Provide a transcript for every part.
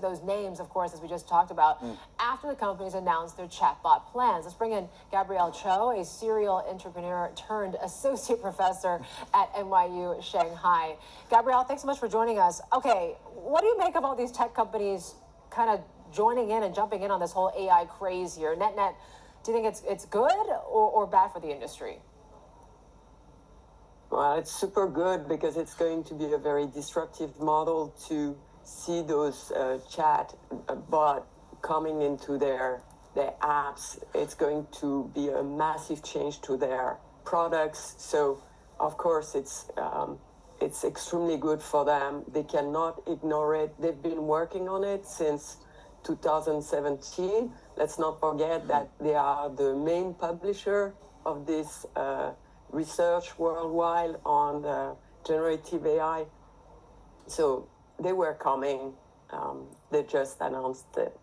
those names, of course, as we just talked about, after the companies announced their chatbot plans. Let's bring in Gabrielle Chou, a serial entrepreneur turned associate professor at NYU Shanghai. Gabrielle, thanks so much for joining us. Okay, what do you make of all these tech companies kind of joining in and jumping in on this whole AI craze here? Net, do you think it's good or bad for the industry? Well, it's super good because it's going to be a very disruptive model to see those chat bot coming into their apps. It's going to be a massive change to their products. So, of course, it's extremely good for them. They cannot ignore it. They've been working on it since 2017. Let's not forget that they are the main publisher of this research worldwide on generative AI. So they were coming. They just announced it.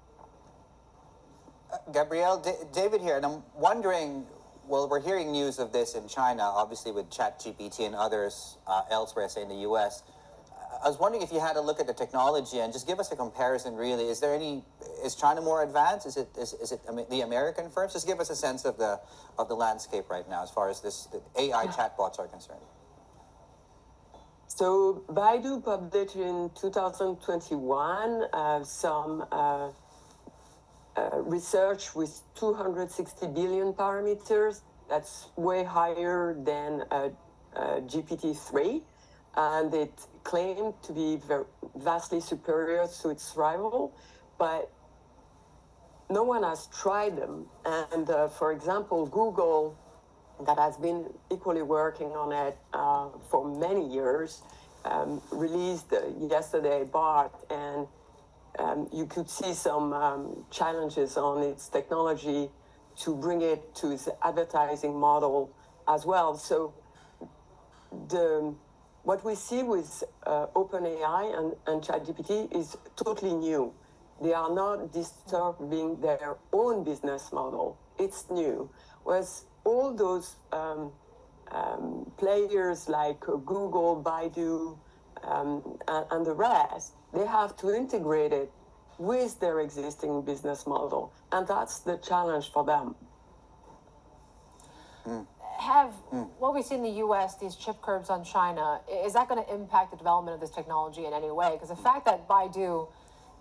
Gabrielle, David here, and I'm wondering, well, we're hearing news of this in China, obviously with ChatGPT and others elsewhere, say in the US. I was wondering if you had a look at the technology and just give us a comparison, really. Is China more advanced? Is it the American firms? Just give us a sense of the landscape right now as far as the AI chatbots are concerned. So Baidu published in 2021 some research with 260 billion parameters. That's way higher than GPT-3, and it claimed to be vastly superior to its rival, but no one has tried them. And for example, Google, that has been equally working on it for many years, released yesterday Bart, and you could see some challenges on its technology to bring it to its advertising model as well. So what we see with OpenAI and ChatGPT is totally new. They are not disturbing their own business model. It's new. Whereas all those players like Google, Baidu, and the rest, they have to integrate it with their existing business model. And that's the challenge for them. Have what we see in the U.S., these chip curbs on China, is that going to impact the development of this technology in any way? Because the fact that Baidu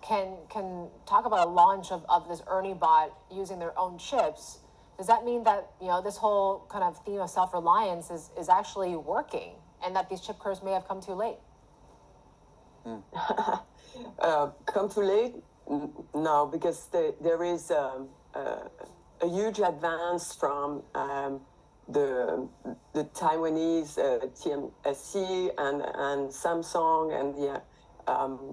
can talk about a launch of this Ernie bot using their own chips, does that mean that this whole kind of theme of self-reliance is actually working, and that these chip curves may have come too late? Come too late? No, because there is a huge advance from the Taiwanese TSMC and Samsung and the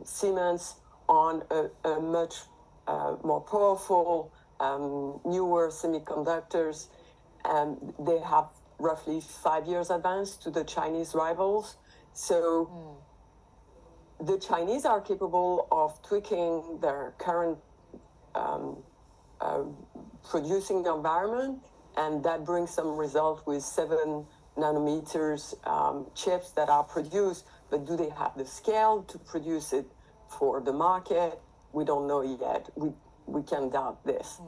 Siemens on a much more powerful, newer semiconductors. They have roughly 5 years advance to the Chinese rivals. So the Chinese are capable of tweaking their current producing environment, and that brings some result with 7 nanometers chips that are produced. But do they have the scale to produce it for the market? We don't know yet. We can doubt this.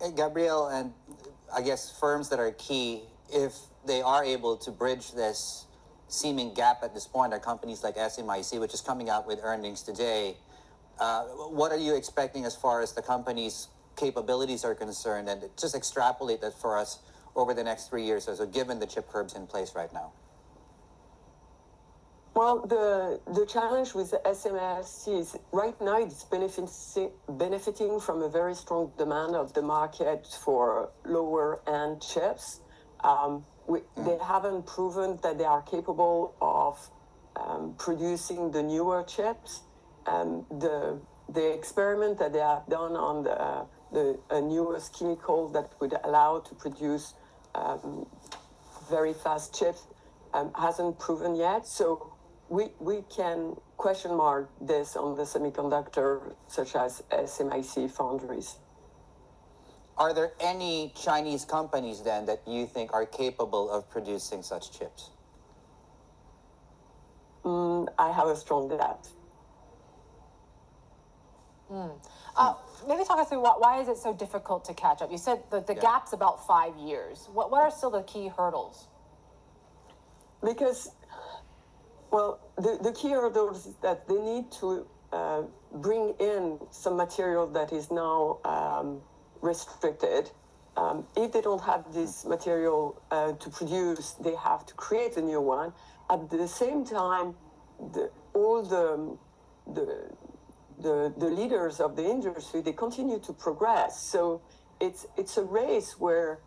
Hey, Gabrielle, and I guess firms that are key, if they are able to bridge this seeming gap at this point, are companies like SMIC, which is coming out with earnings today. What are you expecting as far as the company's capabilities are concerned, and just extrapolate that for us over the next 3 years, so given the chip curbs in place right now? Well, the challenge with the SMIC is right now it's benefiting from a very strong demand of the market for lower end chips. They haven't proven that they are capable of producing the newer chips. The experiment that they have done on the newest chemical that would allow to produce very fast chips hasn't proven yet. So we can question mark this on the semiconductor, such as SMIC foundries. Are there any Chinese companies then that you think are capable of producing such chips? I have a strong doubt. Maybe talk us through why is it so difficult to catch up? You said the gap's about 5 years. What are still the key hurdles? Because, well, the key hurdle is that they need to bring in some material that is now restricted. If they don't have this material to produce, they have to create a new one. At the same time, all the leaders of the industry, they continue to progress. So it's a race where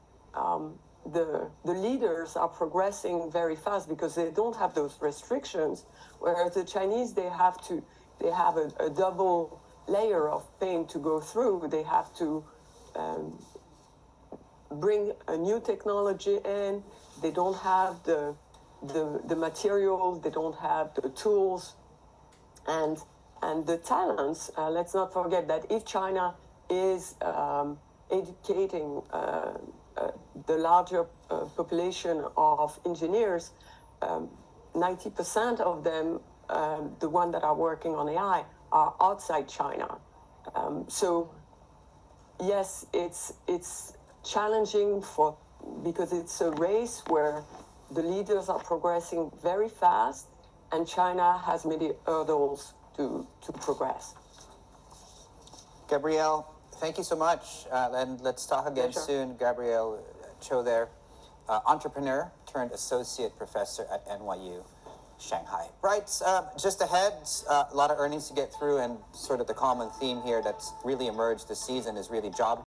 the leaders are progressing very fast because they don't have those restrictions, whereas the Chinese, they have a double layer of pain to go through. They have to bring a new technology in. They don't have the materials, they don't have the tools and the talents. Let's not forget that if China is educating the larger population of engineers, 90% of them, the ones that are working on AI, are outside China. So yes, it's challenging because it's a race where the leaders are progressing very fast, and China has many hurdles to progress. Gabrielle, thank you so much. And let's talk again soon. Gabrielle Chou there, entrepreneur turned associate professor at NYU Shanghai. Right, just ahead, a lot of earnings to get through, and sort of the common theme here that's really emerged this season is really job